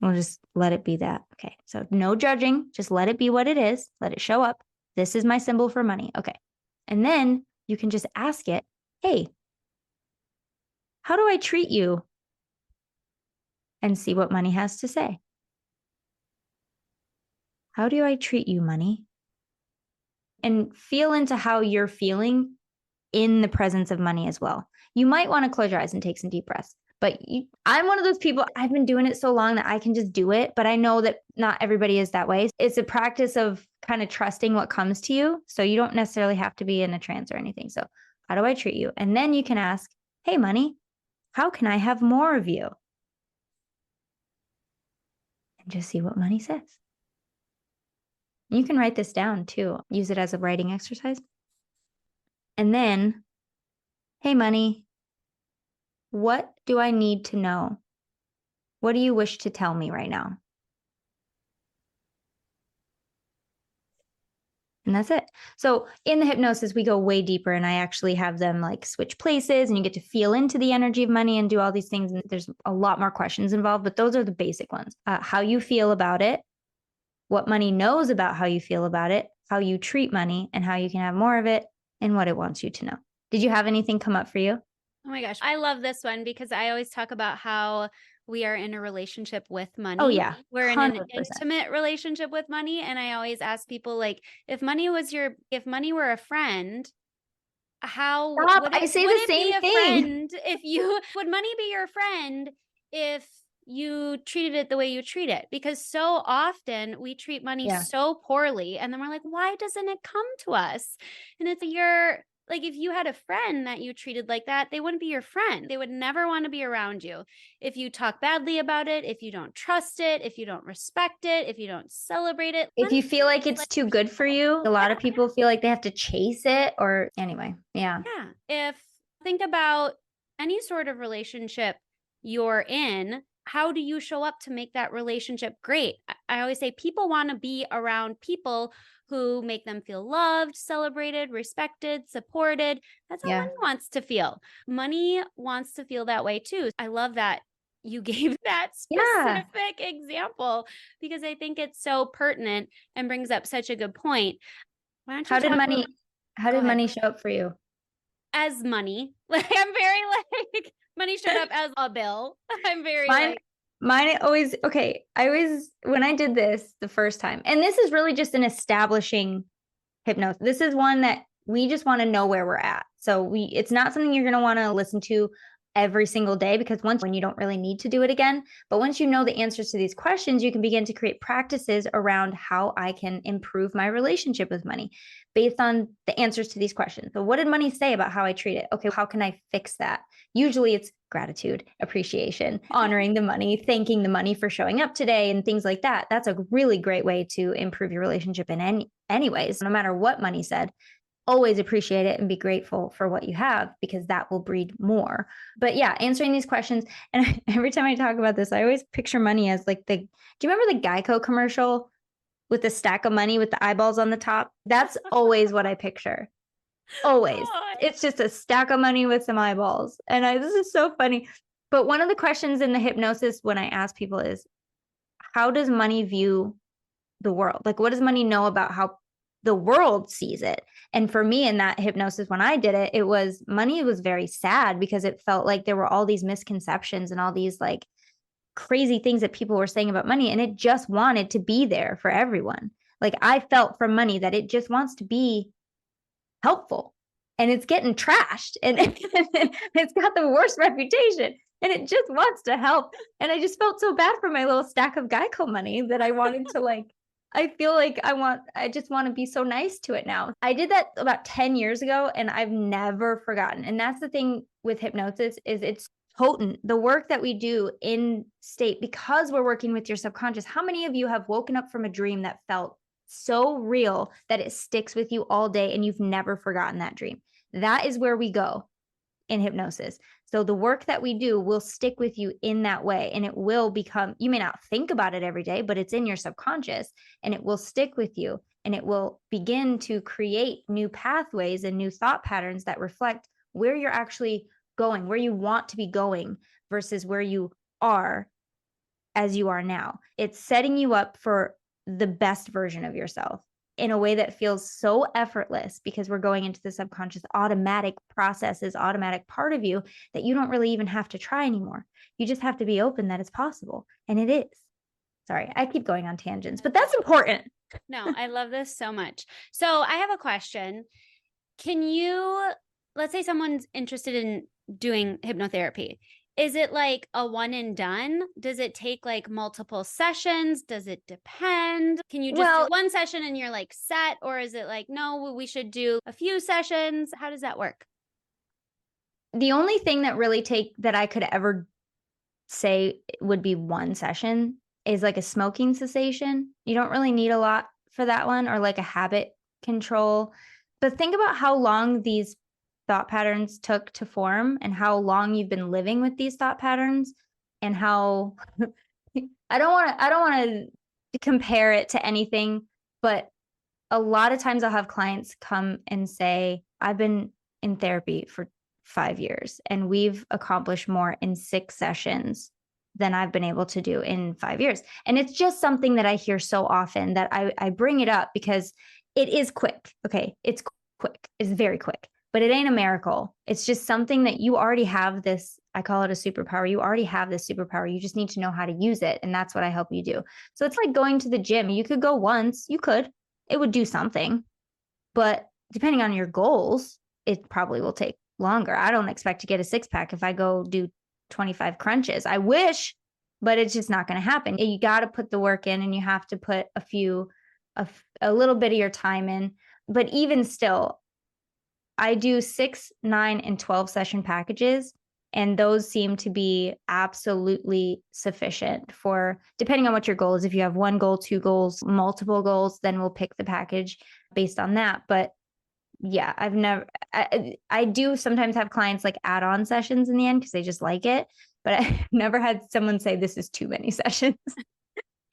we'll just let it be that. Okay. So no judging, just let it be what it is. Let it show up. This is my symbol for money. Okay. And then you can just ask it, hey, how do I treat you? And see what money has to say. How do I treat you, money? And feel into how you're feeling in the presence of money as well. You might want to close your eyes and take some deep breaths. But I'm one of those people, I've been doing it so long that I can just do it. But I know that not everybody is that way. It's a practice of kind of trusting what comes to you. So you don't necessarily have to be in a trance or anything. So how do I treat you? And then you can ask, hey, money, how can I have more of you? And just see what money says. You can write this down too. Use it as a writing exercise. And then, hey, money, what do I need to know? What do you wish to tell me right now? And that's it. So in the hypnosis, we go way deeper, and I actually have them like switch places, and you get to feel into the energy of money and do all these things. And there's a lot more questions involved, but those are the basic ones. How you feel about it, what money knows about how you feel about it, how you treat money and how you can have more of it, and what it wants you to know. Did you have anything come up for you? Oh my gosh. I love this one because I always talk about how we are in a relationship with money. Oh, yeah. We're in an 100%. intimate relationship with money. And I always ask people, like, if money were a friend, how Stop. would I it, say would the it same be a thing. friend if you would money be your friend if you treated it the way you treat it? Because so often we treat money Yeah. so poorly, and then we're like, why doesn't it come to us? And it's like, if you had a friend that you treated like that, they wouldn't be your friend. They would never want to be around you. If you talk badly about it, if you don't trust it, if you don't respect it, if you don't celebrate it. If you feel like it's too good for you, a lot of people feel like they have to chase it, or anyway. Yeah. Yeah. Think about any sort of relationship you're in, how do you show up to make that relationship great? I always say people want to be around people who make them feel loved, celebrated, respected, supported. That's how money wants to feel. Money wants to feel that way too. I love that you gave that specific example because I think it's so pertinent and brings up such a good point. Why don't you how did money show up for you? As money. Like, I'm very like money showed up as a bill. I'm very mine always, okay. When I did this the first time, and this is really just an establishing hypnosis. This is one that we just want to know where we're at. So it's not something you're going to want to listen to every single day, because when you don't really need to do it again, but once you know the answers to these questions, you can begin to create practices around how I can improve my relationship with money based on the answers to these questions. So what did money say about how I treat it? Okay, how can I fix that? Usually it's gratitude, appreciation, honoring the money, thanking the money for showing up today, and things like that. That's a really great way to improve your relationship in any ways, no matter what money said. Always appreciate it and be grateful for what you have, because that will breed more. But yeah, answering these questions. And every time I talk about this, I always picture money as like do you remember the Geico commercial with the stack of money with the eyeballs on the top? That's always what I picture. Always. It's just a stack of money with some eyeballs. And this is so funny. But one of the questions in the hypnosis when I ask people is, how does money view the world? Like, what does money know about how the world sees it? And for me in that hypnosis, when I did it, money was very sad, because it felt like there were all these misconceptions and all these like crazy things that people were saying about money, and it just wanted to be there for everyone. Like I felt from money that it just wants to be helpful, and it's getting trashed, and it's got the worst reputation, and it just wants to help. And I just felt so bad for my little stack of Geico money that I wanted to like, I feel like I just want to be so nice to it now. I did that about 10 years ago, and I've never forgotten. And that's the thing with hypnosis, is it's potent. The work that we do in state, because we're working with your subconscious. How many of you have woken up from a dream that felt so real that it sticks with you all day and you've never forgotten that dream? That is where we go in hypnosis. So the work that we do will stick with you in that way, and it will become, you may not think about it every day, but it's in your subconscious, and it will stick with you, and it will begin to create new pathways and new thought patterns that reflect where you're actually going, where you want to be going versus where you are as you are now. It's setting you up for the best version of yourself in a way that feels so effortless, because we're going into the subconscious automatic processes, automatic part of you, that you don't really even have to try anymore. You just have to be open that it's possible. And it is. Sorry, I keep going on tangents, but that's important. No, I love this so much. So I have a question. Can you, let's say someone's interested in doing hypnotherapy. Is it like a one and done? Does it take like multiple sessions? Does it depend? Can you just do one session and you're like set? Or is it like, no, we should do a few sessions? How does that work? The only thing that I could ever say would be one session is like a smoking cessation. You don't really need a lot for that one, or like a habit control. But think about how long these thought patterns took to form, and how long you've been living with these thought patterns, and how I don't want to compare it to anything, but a lot of times I'll have clients come and say, I've been in therapy for 5 years and we've accomplished more in 6 sessions than I've been able to do in 5 years. And it's just something that I hear so often that I bring it up because it is quick. Okay. It's quick. It's very quick. But it ain't a miracle. It's just something that you already have this, I call it a superpower. You already have this superpower. You just need to know how to use it. And that's what I help you do. So it's like going to the gym. You could go once, it would do something. But depending on your goals, it probably will take longer. I don't expect to get a 6-pack if I go do 25 crunches. I wish, but it's just not going to happen. You got to put the work in, and you have to put a little bit of your time in. But even still, I do 6, 9, and 12 session packages, and those seem to be absolutely sufficient for, depending on what your goal is. If you have 1 goal, 2 goals, multiple goals, then we'll pick the package based on that. But yeah, I do sometimes have clients like add on sessions in the end because they just like it, but I've never had someone say this is too many sessions.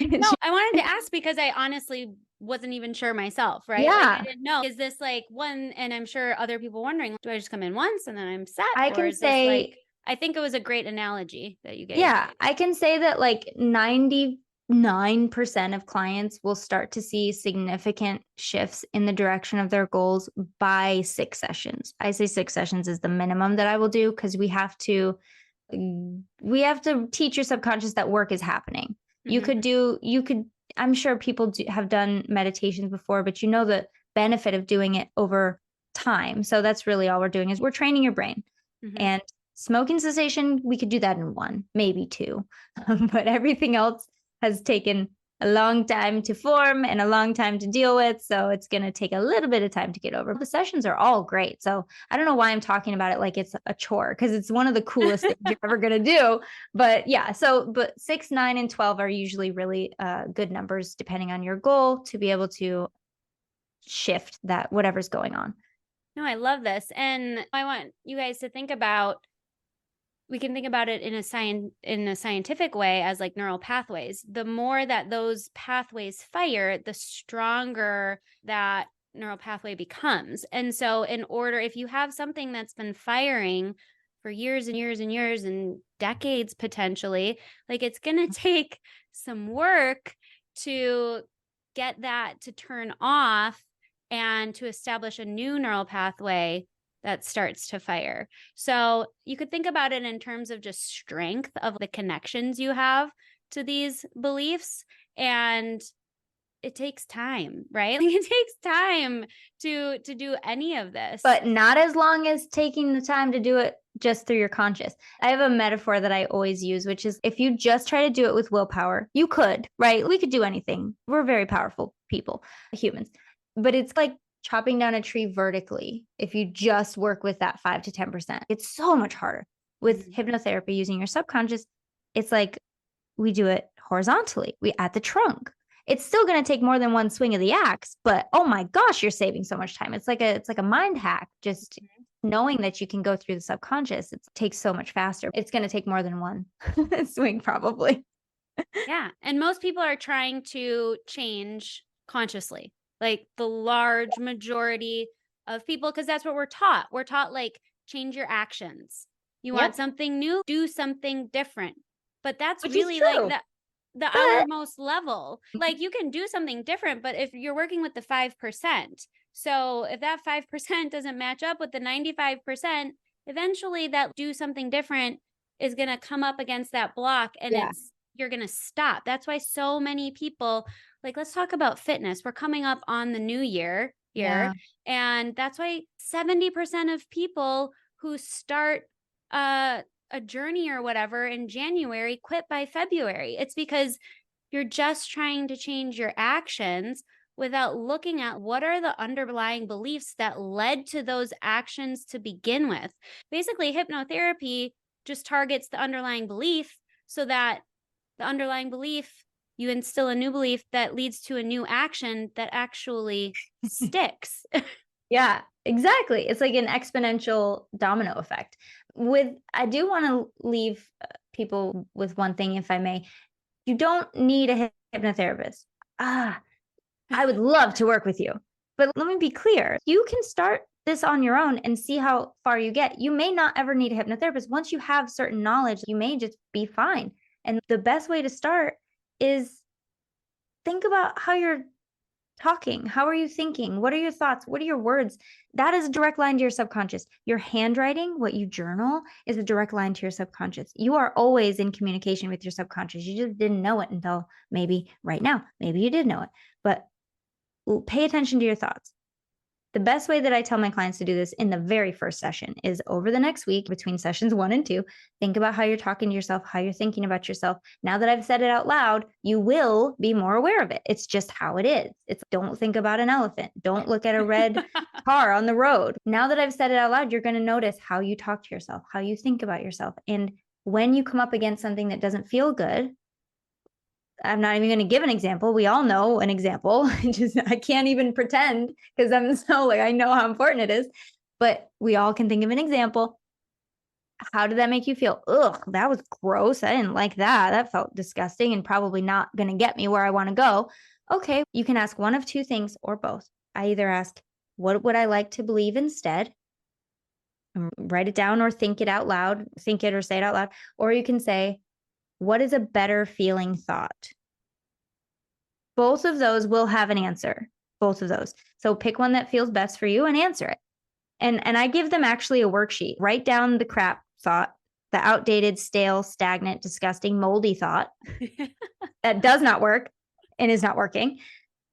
No, I wanted to ask because I honestly wasn't even sure myself, right? Yeah. Like, I didn't know. Is this like one, and I'm sure other people wondering, do I just come in once and then I'm set? I can say, I think it was a great analogy that you gave. Yeah, I can say that like 99% of clients will start to see significant shifts in the direction of their goals by 6 sessions. I say 6 sessions is the minimum that I will do, because we have to teach your subconscious that work is happening. Mm-hmm. I'm sure people have done meditations before, but you know the benefit of doing it over time. So that's really all we're doing, is we're training your brain. Mm-hmm. And smoking cessation, we could do that in 1, maybe 2, but everything else has taken a long time to form and a long time to deal with. So it's going to take a little bit of time to get over. The sessions are all great. So I don't know why I'm talking about it like it's a chore, because it's one of the coolest things you're ever going to do. But yeah, but 6, 9, and 12 are usually really good numbers depending on your goal to be able to shift that whatever's going on. No, I love this. And I want you guys to think about, we can think about it in a scientific way as like neural pathways. The more that those pathways fire, the stronger that neural pathway becomes. And so if you have something that's been firing for years and years and years and decades potentially, like it's going to take some work to get that to turn off and to establish a new neural pathway that starts to fire. So you could think about it in terms of just strength of the connections you have to these beliefs. And it takes time, right? Like it takes time to do any of this. But not as long as taking the time to do it just through your conscious. I have a metaphor that I always use, which is if you just try to do it with willpower, you could, right? We could do anything. We're very powerful people, humans. But it's like chopping down a tree vertically. If you just work with that 5 to 10%, it's so much harder. With hypnotherapy using your subconscious, it's like we do it horizontally. We at the trunk. It's still going to take more than one swing of the axe, but oh my gosh, you're saving so much time. It's like a mind hack. Just knowing that you can go through the subconscious, it takes so much faster. It's going to take more than one swing probably. Yeah. And most people are trying to change consciously, like the large majority of people, because that's what we're taught. We're taught like change your actions. You want something new, do something different. But that's Which really like the outermost level. Like you can do something different, but if you're working with the 5%, so if that 5% doesn't match up with the 95%, eventually that do something different is going to come up against that block and you're going to stop. That's why so many people, like, let's talk about fitness. We're coming up on the new year here. And that's why 70% of people who start a journey or whatever in January quit by February. It's because you're just trying to change your actions without looking at what are the underlying beliefs that led to those actions to begin with. Basically, hypnotherapy just targets the underlying belief so that the underlying belief, you instill a new belief that leads to a new action that actually sticks. Yeah, exactly. It's like an exponential domino effect. I do want to leave people with one thing, if I may. You don't need a hypnotherapist. I would love to work with you. But let me be clear. You can start this on your own and see how far you get. You may not ever need a hypnotherapist. Once you have certain knowledge, you may just be fine. And the best way to start is think about how you're talking. How are you thinking? What are your thoughts? What are your words? That is a direct line to your subconscious. Your handwriting, what you journal, is a direct line to your subconscious. You are always in communication with your subconscious. You just didn't know it until maybe right now. Maybe you did know it, but pay attention to your thoughts. The best way that I tell my clients to do this in the very first session is over the next week between sessions 1 and 2, think about how you're talking to yourself, how you're thinking about yourself. Now that I've said it out loud, you will be more aware of it. It's just how it is. It's don't think about an elephant. Don't look at a red car on the road. Now that I've said it out loud, you're going to notice how you talk to yourself, how you think about yourself. And when you come up against something that doesn't feel good, I'm not even going to give an example. We all know an example. I can't even pretend because I'm so like, I know how important it is, but we all can think of an example. How did that make you feel? Ugh, that was gross. I didn't like that. That felt disgusting and probably not going to get me where I want to go. Okay. You can ask one of two things or both. I either ask, what would I like to believe instead? Write it down or think it out loud, think it or say it out loud. Or you can say, what is a better feeling thought? Both of those will have an answer. Both of those. So pick one that feels best for you and answer it. And I give them actually a worksheet. Write down the crap thought, the outdated, stale, stagnant, disgusting, moldy thought that does not work and is not working.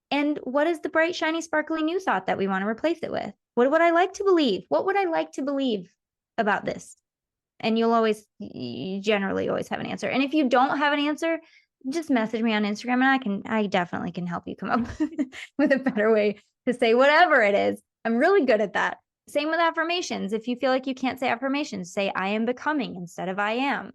And what is the bright, shiny, sparkly new thought that we want to replace it with? What would I like to believe? What would I like to believe about this? And you generally always have an answer. And if you don't have an answer, just message me on Instagram and I definitely can help you come up with a better way to say whatever it is. I'm really good at that. Same with affirmations. If you feel like you can't say affirmations, say I am becoming instead of I am.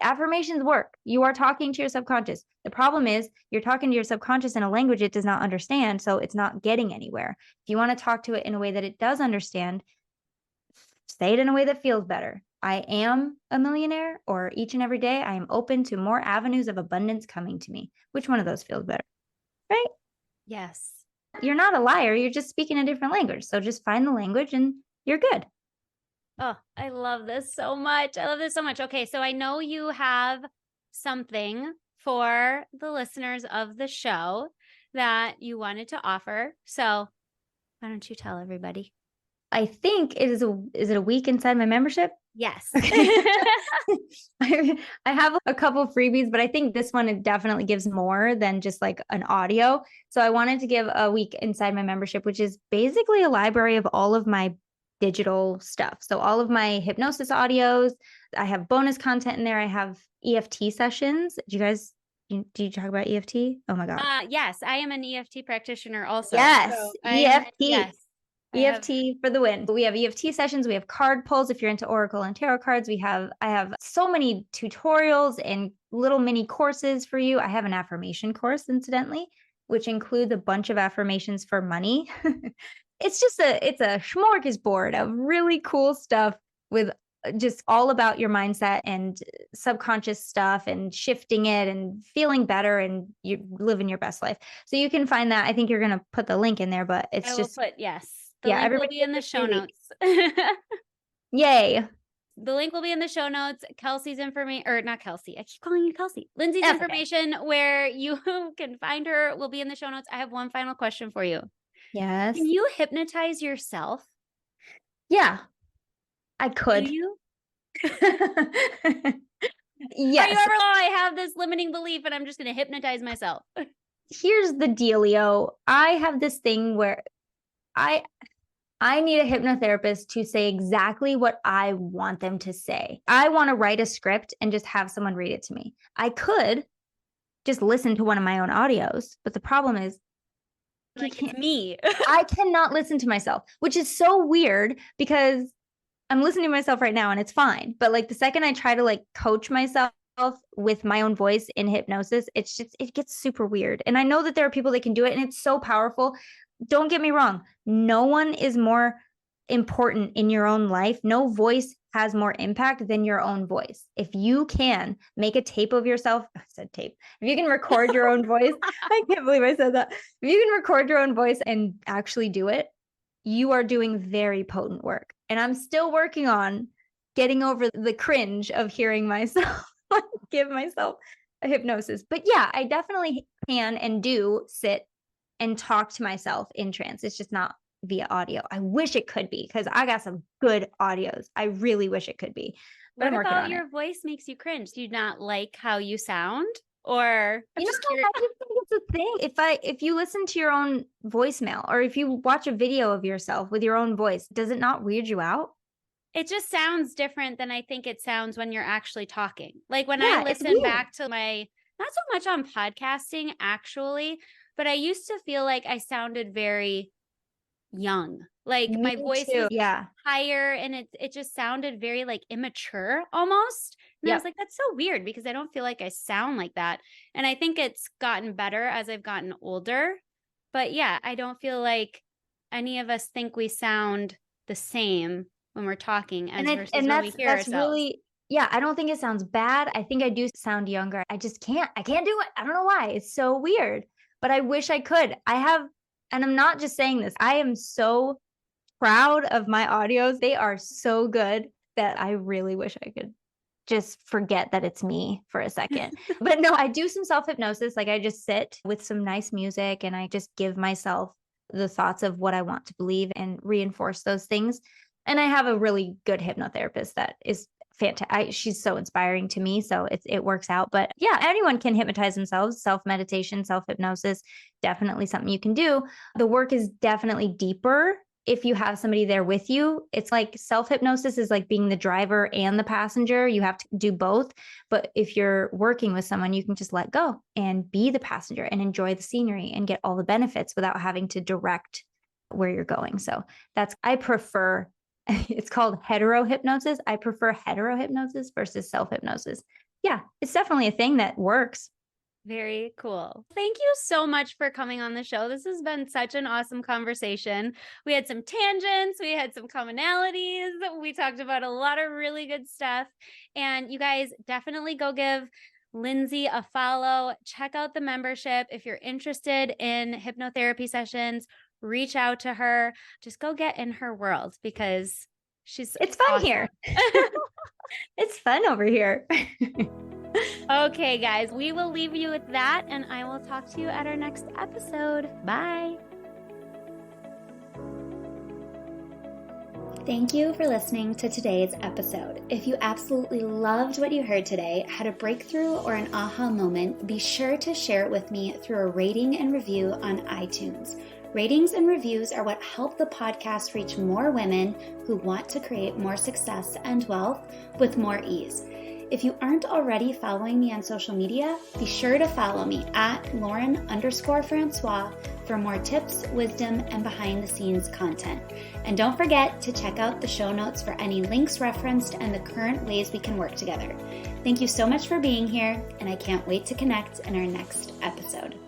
Affirmations work. You are talking to your subconscious. The problem is you're talking to your subconscious in a language it does not understand, so it's not getting anywhere. If you want to talk to it in a way that it does understand, say it in a way that feels better. I am a millionaire, or each and every day I am open to more avenues of abundance coming to me. Which one of those feels better? Right? Yes. You're not a liar. You're just speaking a different language. So just find the language and you're good. Oh, I love this so much. I love this so much. Okay. So I know you have something for the listeners of the show that you wanted to offer. So why don't you tell everybody? I think is it a week inside my membership? Yes. I have a couple freebies, but I think this one, it definitely gives more than just like an audio. So I wanted to give a week inside my membership, which is basically a library of all of my digital stuff. So all of my hypnosis audios, I have bonus content in there. I have EFT sessions. Do you talk about EFT? Oh my God. Yes, I am an EFT practitioner also. Yes, So EFT. yes. EFT for the win. We have EFT sessions. We have card pulls if you're into Oracle and tarot cards. I have so many tutorials and little mini courses for you. I have an affirmation course, incidentally, which includes a bunch of affirmations for money. It's a smorgasbord of really cool stuff with just all about your mindset and subconscious stuff and shifting it and feeling better and you living your best life. So you can find that. I think you're going to put the link in there, but it's just, yes. The link will be in the show notes. Yay. The link will be in the show notes. Kelsey's information, or not Kelsey. I keep calling you Kelsey. Lindsay's That's information where you can find her will be in the show notes. I have one final question for you. Yes. Can you hypnotize yourself? Yeah, I could. Do you? Yes. Are you ever I have this limiting belief and I'm just going to hypnotize myself? Here's the dealio. I have this thing where I need a hypnotherapist to say exactly what I want them to say. I want to write a script and just have someone read it to me. I could just listen to one of my own audios, but the problem is like it's me. I cannot listen to myself, which is so weird because I'm listening to myself right now and it's fine. But like the second I try to like coach myself with my own voice in hypnosis, it gets super weird. And I know that there are people that can do it and it's so powerful. Don't get me wrong. No one is more important in your own life. No voice has more impact than your own voice. If you can make a tape of yourself, I said tape. If you can record your own voice, I can't believe I said that. If you can record your own voice and actually do it, you are doing very potent work. And I'm still working on getting over the cringe of hearing myself give myself a hypnosis. But yeah, I definitely can and do sit and talk to myself in trance. It's just not via audio. I wish it could be because I got some good audios. I really wish it could be. But what about your voice makes you cringe? Do you not like how you sound? Or I just think it's a thing. If you listen to your own voicemail or if you watch a video of yourself with your own voice, does it not weird you out? It just sounds different than I think it sounds when you're actually talking. Like when I listen back to not so much on podcasting actually, but I used to feel like I sounded very young. Like my voice was higher and it just sounded very like immature almost. And I was like, that's so weird because I don't feel like I sound like that. And I think it's gotten better as I've gotten older. But yeah, I don't feel like any of us think we sound the same when we're talking as versus when we hear ourselves. Really, I don't think it sounds bad. I think I do sound younger. I can't do it. I don't know why. It's so weird, but I wish I could. And I'm not just saying this. I am so proud of my audios. They are so good that I really wish I could just forget that it's me for a second. But no, I do some self-hypnosis. Like I just sit with some nice music and I just give myself the thoughts of what I want to believe and reinforce those things. And I have a really good hypnotherapist that is fantastic. She's so inspiring to me. So it works out. But yeah, anyone can hypnotize themselves. Self-meditation, self-hypnosis, definitely something you can do. The work is definitely deeper if you have somebody there with you. It's like self-hypnosis is like being the driver and the passenger. You have to do both. But if you're working with someone, you can just let go and be the passenger and enjoy the scenery and get all the benefits without having to direct where you're going. So I prefer, it's called heterohypnosis. I prefer heterohypnosis versus self-hypnosis. Yeah, it's definitely a thing that works. Very cool. Thank you so much for coming on the show. This has been such an awesome conversation. We had some tangents. We had some commonalities. We talked about a lot of really good stuff. And you guys definitely go give Lindsay a follow. Check out the membership. If you're interested in hypnotherapy sessions, reach out to her. Just go get in her world because it's fun awesome. Here. It's fun over here. Okay, guys, we will leave you with that, and I will talk to you at our next episode. Bye. Thank you for listening to today's episode. If you absolutely loved what you heard today, had a breakthrough or an aha moment, be sure to share it with me through a rating and review on iTunes. Ratings and reviews are what help the podcast reach more women who want to create more success and wealth with more ease. If you aren't already following me on social media, be sure to follow me at Lauren_Francois for more tips, wisdom, and behind the scenes content. And don't forget to check out the show notes for any links referenced and the current ways we can work together. Thank you so much for being here, and I can't wait to connect in our next episode.